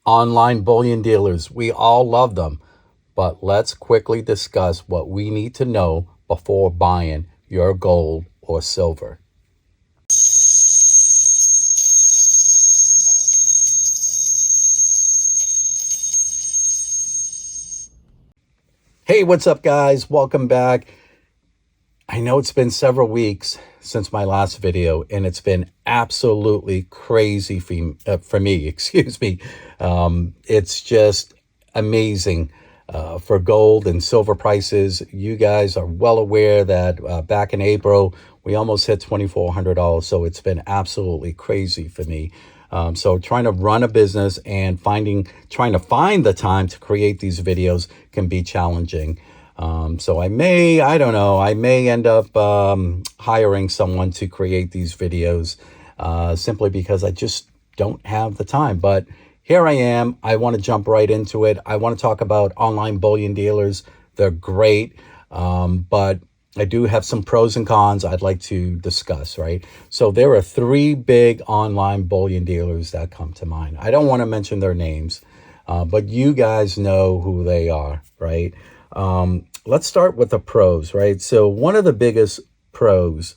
Online bullion dealers, we all love them, but let's quickly discuss what we need to know before buying your gold or silver. Hey, what's up, guys? Welcome back. I know it's been several weeks since my last video, and it's been absolutely crazy for me. Excuse me. It's just amazing for gold and silver prices. You guys are well aware that back in April, we almost hit $2,400. So it's been absolutely crazy for me. So trying to run a business and trying to find the time to create these videos can be challenging. So I may end up hiring someone to create these videos simply because I just don't have the time. But here I am. I want to jump right into it. I want to talk about online bullion dealers. They're great, but I do have some pros and cons I'd like to discuss, right? So there are three big online bullion dealers that come to mind. I don't want to mention their names, but you guys know who they are, right? Let's start with the pros, right? So one of the biggest pros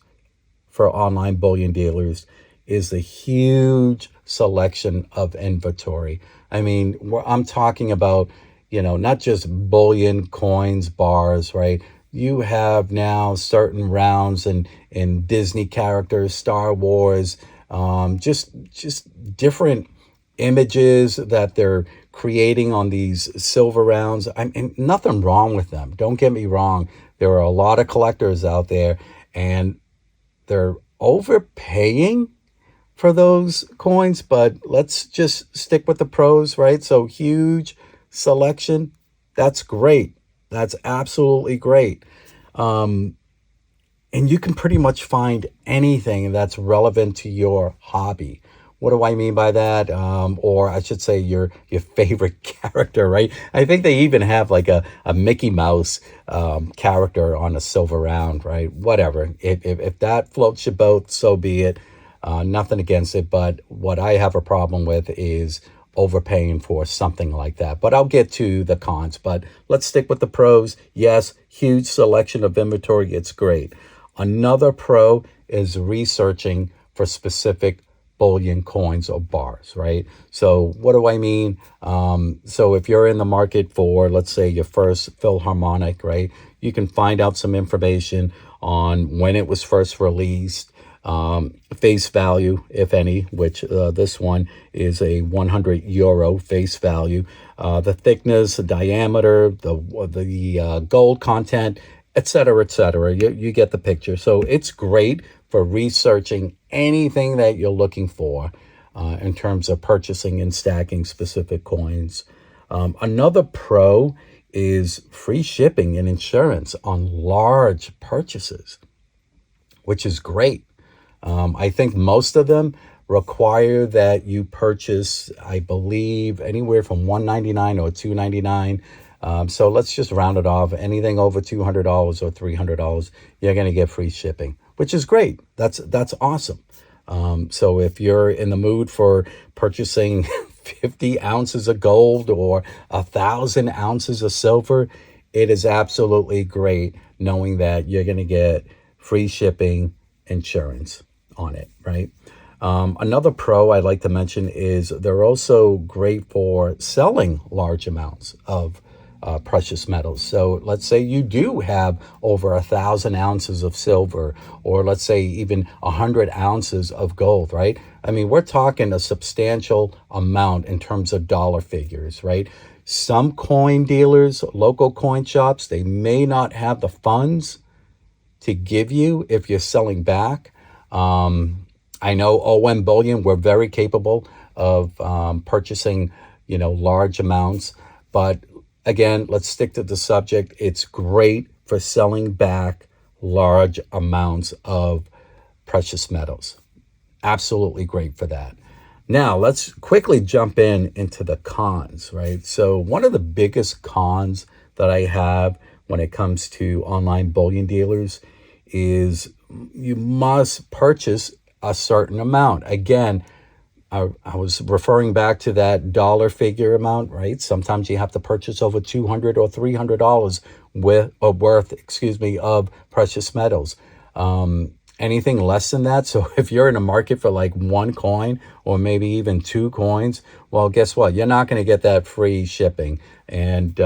for online bullion dealers is the huge selection of inventory. I mean, I'm talking about, not just bullion, coins, bars, right? You have now certain rounds in Disney characters, Star Wars, just different images that they're creating on these silver rounds. I mean, nothing wrong with them. Don't get me wrong. There are a lot of collectors out there, and they're overpaying for those coins, but let's just stick with the pros, right? So huge selection. That's great. That's absolutely great. And you can pretty much find anything that's relevant to your hobby. What do I mean by that? Or I should say your favorite character, right? I think they even have like a Mickey Mouse character on a silver round, right? Whatever. If that floats your boat, so be it. Nothing against it. But what I have a problem with is overpaying for something like that. But I'll get to the cons. But let's stick with the pros. Yes, huge selection of inventory. It's great. Another pro is researching for specific bullion coins or bars, right? So what do I mean? So if you're in the market for, let's say, your first Philharmonic, right? You can find out some information on when it was first released, face value, if any, which this one is a 100 euro face value, the thickness, the diameter, the gold content, etc., etc. You get the picture. So it's great for researching anything that you're looking for in terms of purchasing and stacking specific coins. Another pro is free shipping and insurance on large purchases, which is great. I think most of them require that you purchase, I believe, anywhere from $199 or $299. So let's just round it off. Anything over $200 or $300, you're going to get free shipping, which is great. That's awesome. So if you're in the mood for purchasing 50 ounces of gold or 1,000 ounces of silver, it is absolutely great knowing that you're going to get free shipping, insurance on it, right? Another pro I'd like to mention is they're also great for selling large amounts of precious metals. So let's say you do have over 1,000 ounces of silver, or let's say even 100 ounces of gold, right? I mean, we're talking a substantial amount in terms of dollar figures, right? Some coin dealers, local coin shops, they may not have the funds to give you if you're selling back. I know OM Bullion, we're very capable of purchasing, large amounts. But again, let's stick to the subject. It's great for selling back large amounts of precious metals. Absolutely great for that. Now, let's quickly jump into the cons, right? So one of the biggest cons that I have when it comes to online bullion dealers is you must purchase a certain amount. Again, I was referring back to that dollar figure amount, right? Sometimes you have to purchase over $200 or $300 worth, of precious metals. Anything less than that. So if you're in a market for like one coin or maybe even two coins, well, guess what? You're not going to get that free shipping. And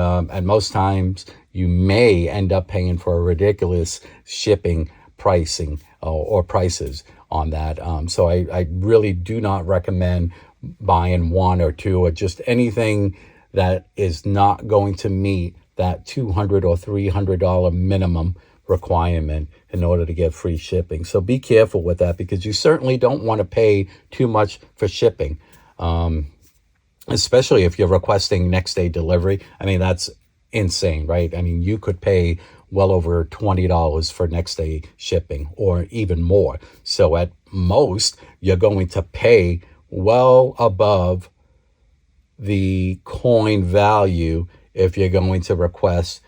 most times you may end up paying for a ridiculous shipping pricing or prices on that. So I really do not recommend buying one or two or just anything that is not going to meet that $200 or $300 minimum requirement in order to get free shipping. So be careful with that, because you certainly don't want to pay too much for shipping, especially if you're requesting next day delivery. I mean, that's insane, right? I mean, you could pay well over $20 for next day shipping or even more. So at most, you're going to pay well above the coin value if you're going to request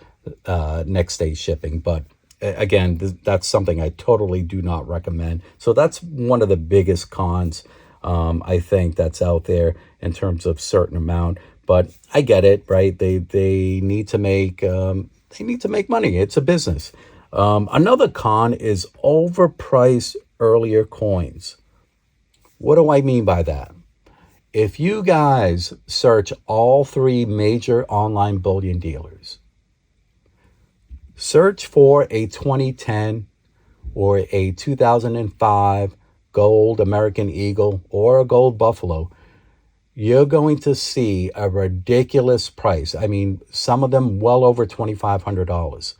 next day shipping. But again, that's something I totally do not recommend. So that's one of the biggest cons, I think, that's out there in terms of certain amount. But I get it, right? They need to make money. It's a business. Another con is overpriced earlier coins. What do I mean by that? If you guys search all three major online bullion dealers, search for a 2010 or a 2005 gold American Eagle or a gold Buffalo, you're going to see a ridiculous price. I mean, some of them well over $2,500.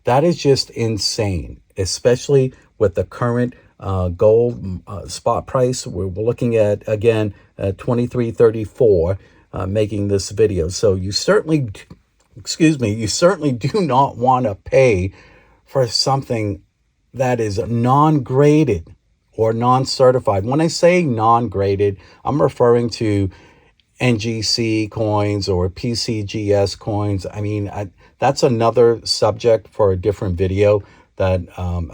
That is just insane, especially with the current gold spot price. We're looking at, again, 2334 making this video. So you certainly, you certainly do not want to pay for something that is non-graded or non-certified. When I say non-graded, I'm referring to NGC coins or PCGS coins. I mean, that's another subject for a different video that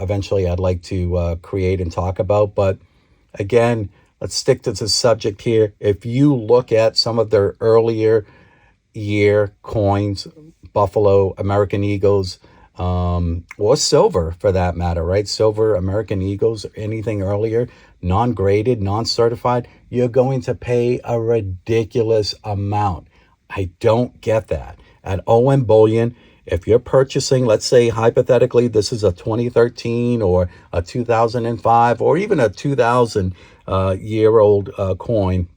eventually I'd like to create and talk about. But again, let's stick to the subject here. If you look at some of their earlier year coins, Buffalo, American Eagles, or silver for that matter, right? Silver, American Eagles, anything earlier, non-graded, non-certified, you're going to pay a ridiculous amount. I don't get that. At OM Bullion, if you're purchasing, let's say hypothetically, this is a 2013 or a 2005 or even a 2000 year old coin.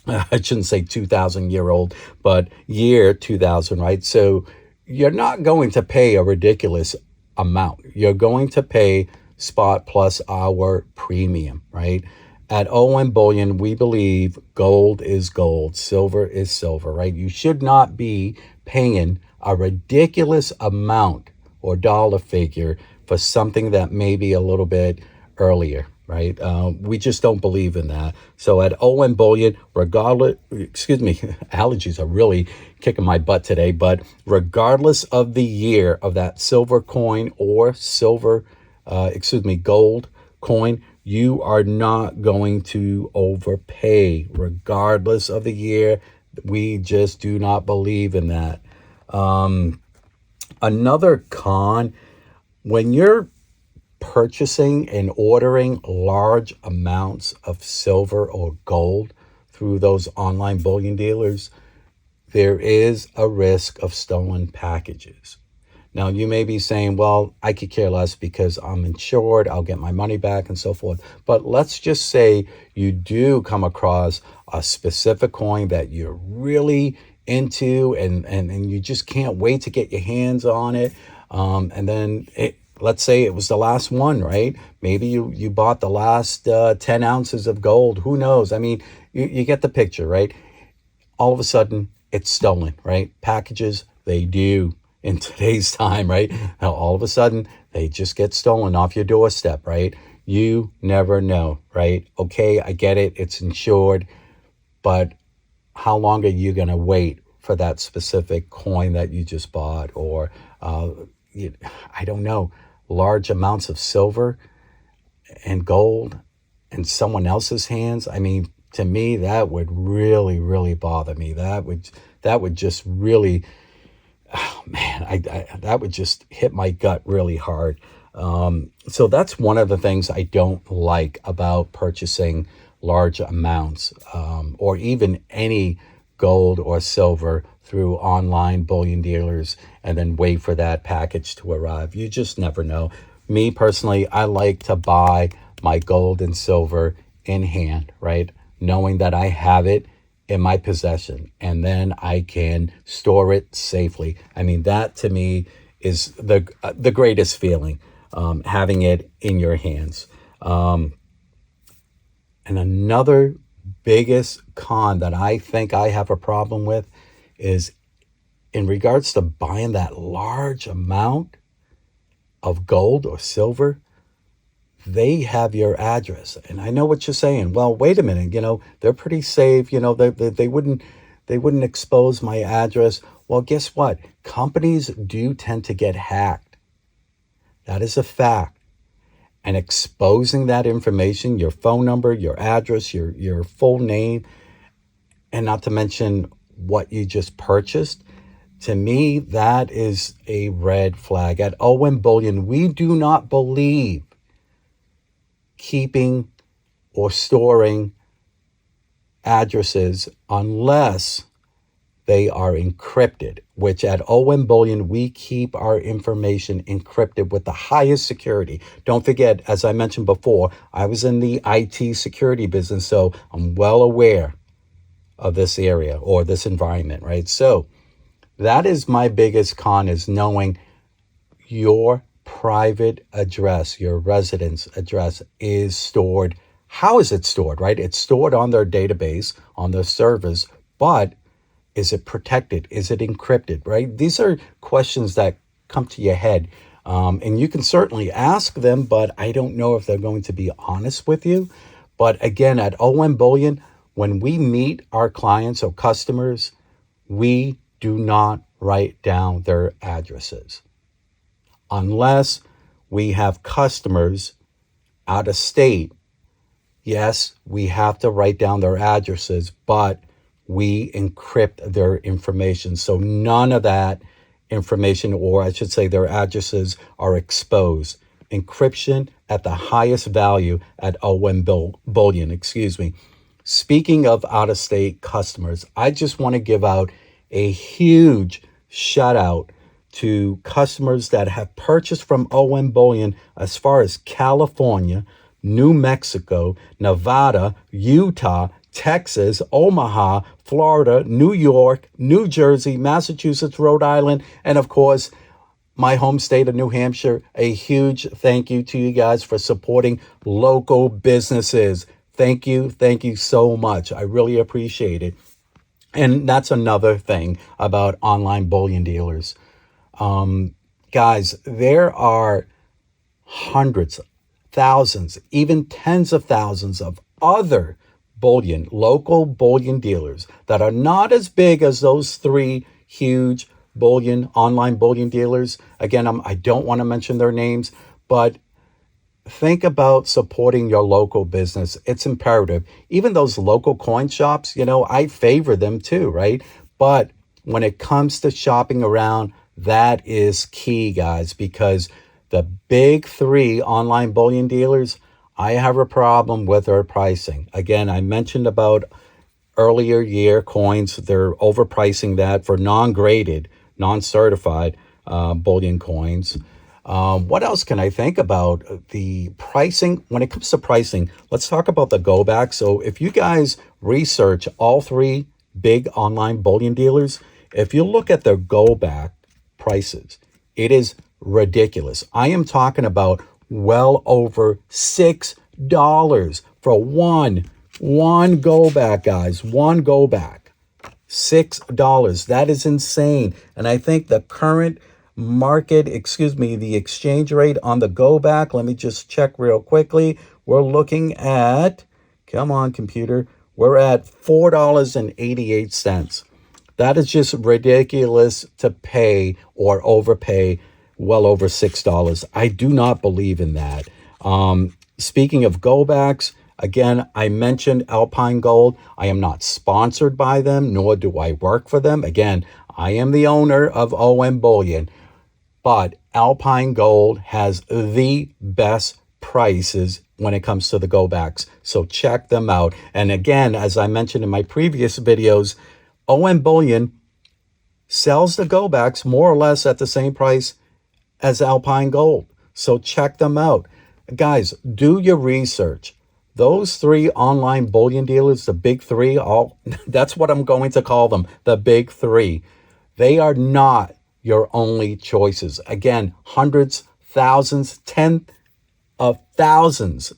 I shouldn't say 2000 year old, but year 2000, right? So you're not going to pay a ridiculous amount. You're going to pay spot plus our premium, right? At OM Bullion, we believe gold is gold, silver is silver, right? You should not be paying a ridiculous amount or dollar figure for something that may be a little bit earlier, right? We just don't believe in that. So at OM Bullion, regardless, allergies are really kicking my butt today, but regardless of the year of that silver coin or gold coin, you are not going to overpay regardless of the year. We just do not believe in that. Another con, when you're purchasing and ordering large amounts of silver or gold through those online bullion dealers, there is a risk of stolen packages. Now, you may be saying, well, I could care less because I'm insured, I'll get my money back and so forth. But let's just say you do come across a specific coin that you're really into and you just can't wait to get your hands on it. And then let's say it was the last one, right? Maybe you bought the last 10 ounces of gold. Who knows? I mean, you get the picture, right? All of a sudden, it's stolen, right? Packages, they do in today's time, right? Now, all of a sudden, they just get stolen off your doorstep, right? You never know, right? Okay, I get it. It's insured. But how long are you going to wait for that specific coin that you just bought? Or, I don't know, large amounts of silver and gold in someone else's hands? I mean, to me, that would really, really bother me. That would just really, oh man, that would just hit my gut really hard. So that's one of the things I don't like about purchasing large amounts, or even any gold or silver through online bullion dealers and then wait for that package to arrive. You just never know. Me personally, I like to buy my gold and silver in hand, right? Knowing that I have it in my possession and then I can store it safely. I mean, that to me is the greatest feeling, having it in your hands. And another biggest con that I think I have a problem with is in regards to buying that large amount of gold or silver. They have your address. And I know what you're saying. Well, wait a minute, they're pretty safe. They wouldn't expose my address. Well, guess what? Companies do tend to get hacked. That is a fact. And exposing that information, your phone number, your address, your full name, and not to mention what you just purchased, to me, that is a red flag. At OM Bullion, we do not believe keeping or storing addresses unless they are encrypted, which at OM Bullion, we keep our information encrypted with the highest security. Don't forget, as I mentioned before, I was in the IT security business, so I'm well aware of this area or this environment, right? So that is my biggest con, is knowing your private address, your residence address is stored. How is it stored, right? It's stored on their database, on their servers, but is it protected? Is it encrypted, right? These are questions that come to your head. And you can certainly ask them, but I don't know if they're going to be honest with you. But again, at OM Bullion, when we meet our clients or customers, we do not write down their addresses unless we have customers out of state. Yes, we have to write down their addresses, but we encrypt their information. So none of that information, or I should say their addresses, are exposed. Encryption at the highest value at OM Bullion, Speaking of out-of-state customers, I just want to give out a huge shout out to customers that have purchased from OM Bullion as far as California, New Mexico, Nevada, Utah, Texas, Omaha, Florida, New York, New Jersey, Massachusetts, Rhode Island, and of course, my home state of New Hampshire. A huge thank you to you guys for supporting local businesses. Thank you. Thank you so much. I really appreciate it. And that's another thing about online bullion dealers. Guys, there are hundreds, thousands, even tens of thousands of other local bullion dealers that are not as big as those three huge online bullion dealers. Again, I don't want to mention their names, but think about supporting your local business. It's imperative. Even those local coin shops, I favor them too, right? But when it comes to shopping around, that is key, guys, because the big three online bullion dealers, I have a problem with their pricing. Again, I mentioned about earlier year coins. They're overpricing that for non-graded, non-certified bullion coins. What else can I think about? The pricing. When it comes to pricing, let's talk about the go back. So if you guys research all three big online bullion dealers, if you look at their go back prices, it is ridiculous. I am talking about well over $6 for one go back, guys. One go back. $6. That is insane. And I think the current the exchange rate on the go back, let me just check real quickly. We're looking at, come on, computer, we're at $4.88. That is just ridiculous to pay or overpay well over $6. I do not believe in that. Speaking of go backs, Again, I mentioned Alpine Gold. I am not sponsored by them, nor do I work for them. Again, I am the owner of OM Bullion, but Alpine Gold has the best prices when it comes to the go backs. So check them out. And again, as I mentioned in my previous videos, OM Bullion sells the go backs more or less at the same price as Alpine Gold. So check them out. Guys, do your research. Those three online bullion dealers, the big three, that's what I'm going to call them, the big three. They are not your only choices. Again, hundreds, thousands, tens of thousands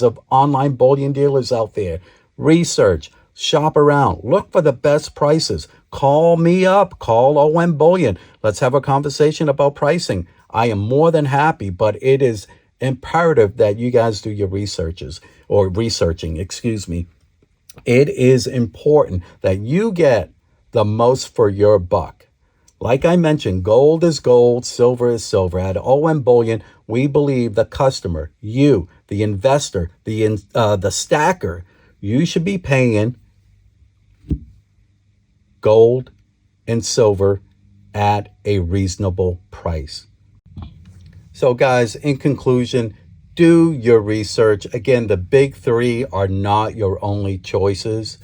of online bullion dealers out there. Research, shop around, look for the best prices. Call me up, call OM Bullion. Let's have a conversation about pricing. I am more than happy, but it is imperative that you guys do your researching, excuse me. It is important that you get the most for your buck. Like I mentioned, gold is gold, silver is silver. At OM Bullion, we believe the customer, you, the investor, the stacker, you should be paying gold and silver at a reasonable price. So guys, in conclusion, do your research. Again, the big three are not your only choices.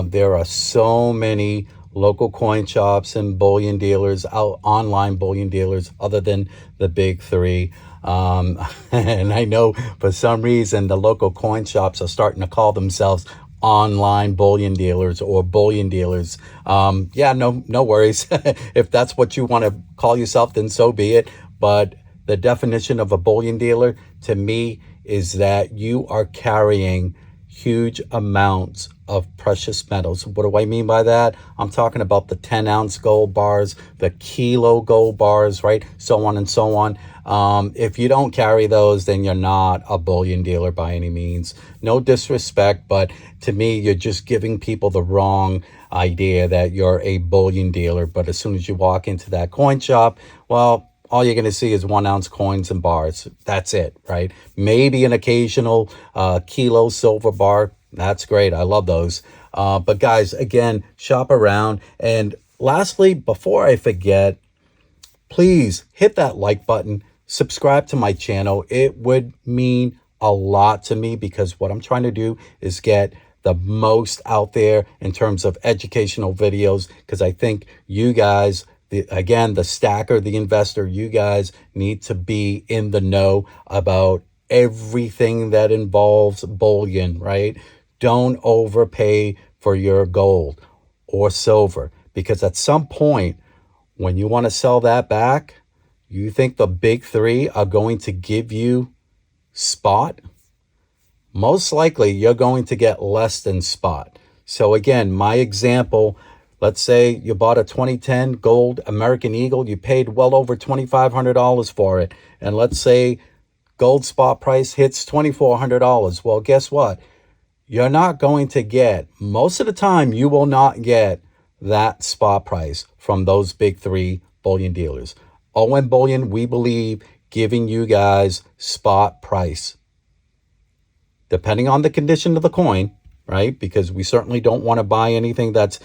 There are so many local coin shops and bullion dealers, online bullion dealers, other than the big three. And I know for some reason the local coin shops are starting to call themselves online bullion dealers or bullion dealers. Yeah, no worries. If that's what you want to call yourself, then so be it. But the definition of a bullion dealer to me is that you are carrying huge amounts of precious metals. What do I mean by that? I'm talking about the 10-ounce gold bars, the kilo gold bars, right? So on and so on. If you don't carry those, then you're not a bullion dealer by any means. No disrespect, but to me, you're just giving people the wrong idea that you're a bullion dealer. But as soon as you walk into that coin shop, well, all you're going to see is 1-ounce coins and bars. That's it, right? Maybe an occasional kilo silver bar. That's great. I love those. But guys, again, shop around. And lastly, before I forget, please hit that like button. Subscribe to my channel. It would mean a lot to me because what I'm trying to do is get the most out there in terms of educational videos, because I think you guys, again, the stacker, the investor, you guys need to be in the know about everything that involves bullion, right? Don't overpay for your gold or silver, because at some point when you want to sell that back, you think the big three are going to give you spot? Most likely you're going to get less than spot. So again, my example, let's say you bought a 2010 gold American Eagle, you paid well over $2,500 for it. And let's say gold spot price hits $2,400. Well, guess what? You're not going to get, most of the time, you will not get that spot price from those big three bullion dealers. OM Bullion, we believe, giving you guys spot price. Depending on the condition of the coin, right? Because we certainly don't want to buy anything that's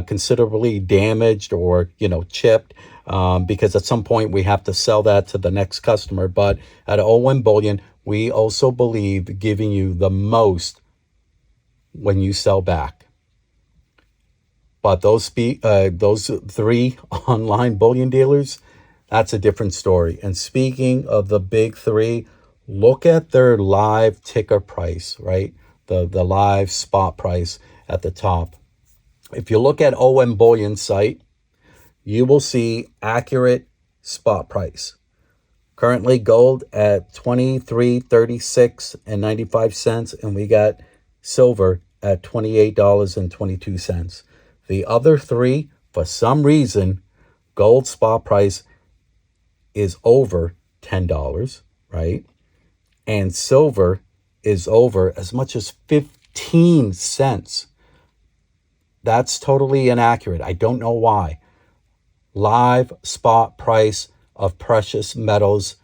considerably damaged or, chipped, because at some point we have to sell that to the next customer. But at OM Bullion, we also believe giving you the most when you sell back. But those three online bullion dealers, that's a different story. And speaking of the big three, look at their live ticker price, right? The live spot price at the top. If you look at OM Bullion's site, you will see accurate spot price. Currently gold at $23.36.95, and we got silver at $28.22. The other three, for some reason, gold spot price is over $10, right? And silver is over as much as 15 cents. That's totally inaccurate. I don't know why. Live spot price of precious metals,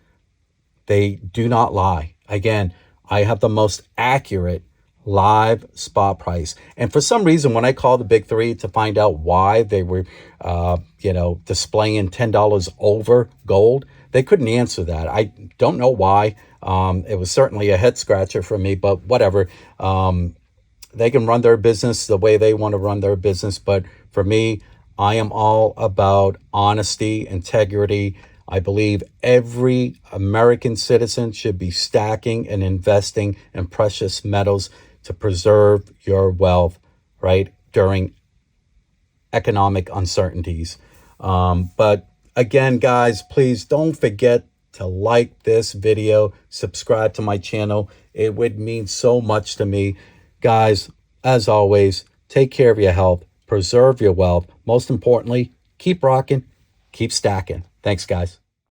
they do not lie. Again, I have the most accurate live spot price. And for some reason, when I called the big three to find out why they were, displaying $10 over gold, they couldn't answer that. I don't know why. It was certainly a head scratcher for me, but whatever. They can run their business the way they want to run their business. But for me, I am all about honesty, integrity. I believe every American citizen should be stacking and investing in precious metals to preserve your wealth, right, during economic uncertainties. But again, guys, please don't forget to like this video, subscribe to my channel. It would mean so much to me. Guys, as always, take care of your health, preserve your wealth. Most importantly, keep rocking, keep stacking. Thanks, guys.